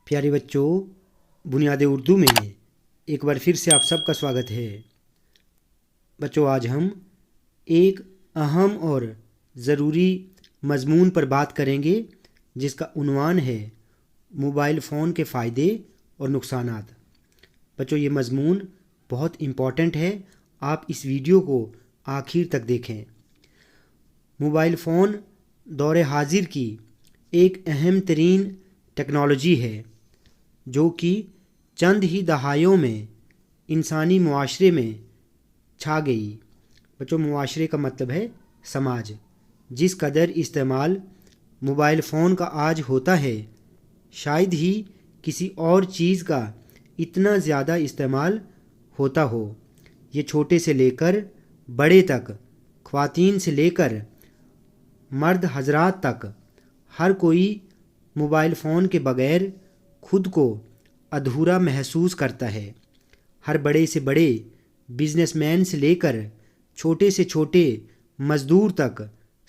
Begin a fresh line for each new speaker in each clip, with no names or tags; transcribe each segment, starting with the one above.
प्यारे बच्चों, बुनियाद उर्दू में एक बार फिर से आप सबका स्वागत है। बच्चों, आज हम एक अहम और ज़रूरी मज़मून पर बात करेंगे जिसका उन्वान है मोबाइल फ़ोन के फ़ायदे और नुकसानात। बच्चों, ये मज़मून बहुत इम्पॉर्टेंट है, आप इस वीडियो को आखिर तक देखें। मोबाइल फ़ोन दौर हाजिर की एक अहम तरीन टेक्नोलॉजी है जो कि चंद ही दहाइयों में इंसानी मुआशरे में छा गई। बच्चों, मुआशरे का मतलब है समाज। जिस कदर इस्तेमाल मोबाइल फ़ोन का आज होता है, शायद ही किसी और चीज़ का इतना ज़्यादा इस्तेमाल होता हो। ये छोटे से लेकर बड़े तक, ख्वातीन से लेकर मर्द हजरात तक, हर कोई मोबाइल फ़ोन के बग़ैर खुद को अधूरा महसूस करता है। हर बड़े से बड़े बिजनेसमैन से लेकर छोटे से छोटे मज़दूर तक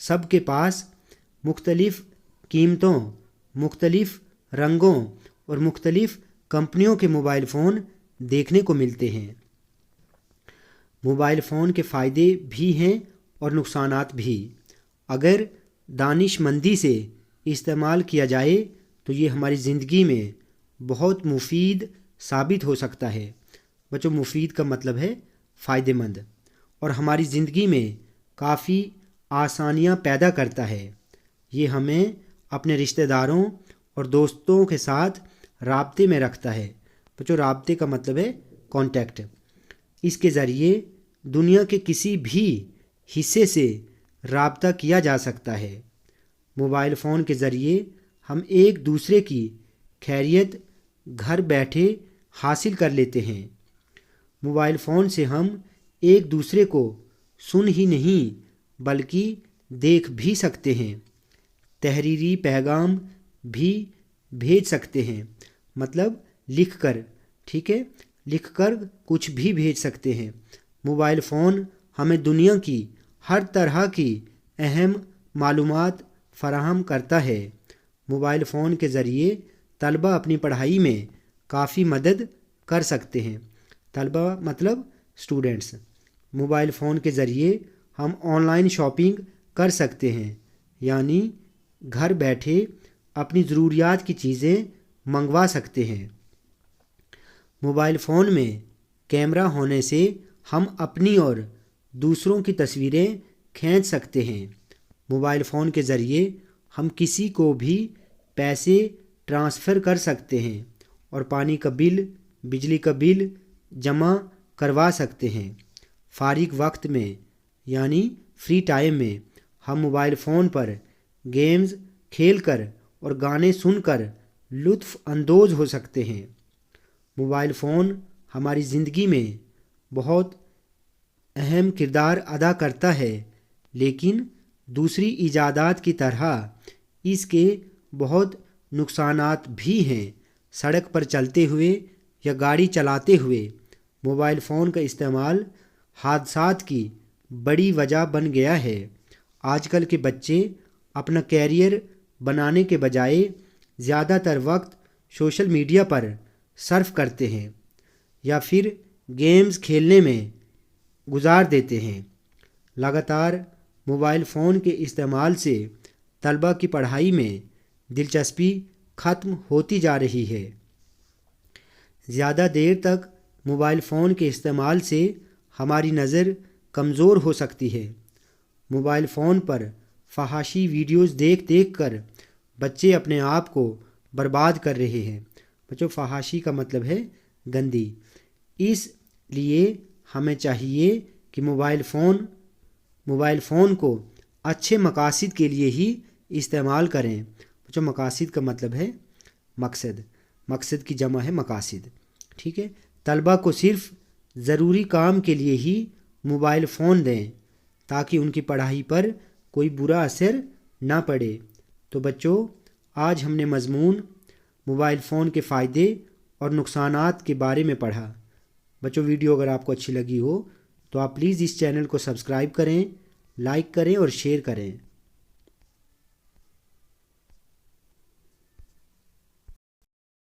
सबके पास मुख्तलिफ़ कीमतों, मुख्तलिफ़ रंगों और मुख्तलिफ़ कंपनियों के मोबाइल फ़ोन देखने को मिलते हैं। मोबाइल फ़ोन के फ़ायदे भी हैं और नुकसानात भी। अगर दानिशमंदी से इस्तेमाल किया जाए तो ये हमारी ज़िंदगी में बहुत मुफीद साबित हो सकता है। बच्चों, मुफीद का मतलब है फ़ायदेमंद, और हमारी ज़िंदगी में काफ़ी आसानियाँ पैदा करता है। ये हमें अपने रिश्तेदारों और दोस्तों के साथ राब्ते में रखता है। बच्चों, राब्ते का मतलब है कांटेक्ट। इसके ज़रिए दुनिया के किसी भी हिस्से से राब्ता किया जा सकता है। मोबाइल फ़ोन के ज़रिए हम एक दूसरे की खैरियत घर बैठे हासिल कर लेते हैं। मोबाइल फ़ोन से हम एक दूसरे को सुन ही नहीं बल्कि देख भी सकते हैं। तहरीरी पैगाम भी भेज सकते हैं, मतलब लिख कर, ठीक है, लिख कर कुछ भी भेज सकते हैं। मोबाइल फ़ोन हमें दुनिया की हर तरह की अहम मालूमात फराहम करता है। मोबाइल फ़ोन के ज़रिए तलबा अपनी पढ़ाई में काफ़ी मदद कर सकते हैं। तलबा मतलब स्टूडेंट्स। मोबाइल फ़ोन के ज़रिए हम ऑनलाइन शॉपिंग कर सकते हैं, यानी घर बैठे अपनी ज़रूरियात की चीज़ें मंगवा सकते हैं। मोबाइल फ़ोन में कैमरा होने से हम अपनी और दूसरों की तस्वीरें खींच सकते हैं। मोबाइल फ़ोन के ज़रिए हम किसी को भी पैसे ट्रांसफ़र कर सकते हैं और पानी का बिल, बिजली का बिल जमा करवा सकते हैं। फ़ारिग वक्त में यानी फ्री टाइम में हम मोबाइल फ़ोन पर गेम्स खेलकर और गाने सुनकर लुत्फ़ अंदोज़ हो सकते हैं। मोबाइल फ़ोन हमारी ज़िंदगी में बहुत अहम किरदार अदा करता है, लेकिन दूसरी इजादात की तरह इसके बहुत नुकसानात भी हैं। सड़क पर चलते हुए या गाड़ी चलाते हुए मोबाइल फ़ोन का इस्तेमाल हादसात की बड़ी वजह बन गया है। आजकल के बच्चे अपना कैरियर बनाने के बजाय ज़्यादातर वक्त सोशल मीडिया पर सर्फ करते हैं या फिर गेम्स खेलने में गुजार देते हैं। लगातार मोबाइल फ़ोन के इस्तेमाल से तलबा की पढ़ाई में दिलचस्पी ख़त्म होती जा रही है। ज़्यादा देर तक मोबाइल फ़ोन के इस्तेमाल से हमारी नज़र कमज़ोर हो सकती है। मोबाइल फ़ोन पर फहाशी वीडियोस देख देख कर बच्चे अपने आप को बर्बाद कर रहे हैं। बच्चों, फहाशी का मतलब है गंदी। इसलिए हमें चाहिए कि मोबाइल फ़ोन को अच्छे मकासद के लिए ही इस्तेमाल करें। बच्चों, मकासद का मतलब है मकसद। मकसद की जमा है मकासद, ठीक है। तलबा को सिर्फ़ ज़रूरी काम के लिए ही मोबाइल फ़ोन दें ताकि उनकी पढ़ाई पर कोई बुरा असर ना पड़े। तो बच्चों, आज हमने मज़मून मोबाइल फ़ोन के फ़ायदे और नुकसानात के बारे में पढ़ा। बच्चों, वीडियो अगर आपको अच्छी लगी हो तो आप प्लीज़ इस चैनल को सब्सक्राइब करें, लाइक करें और शेयर करें।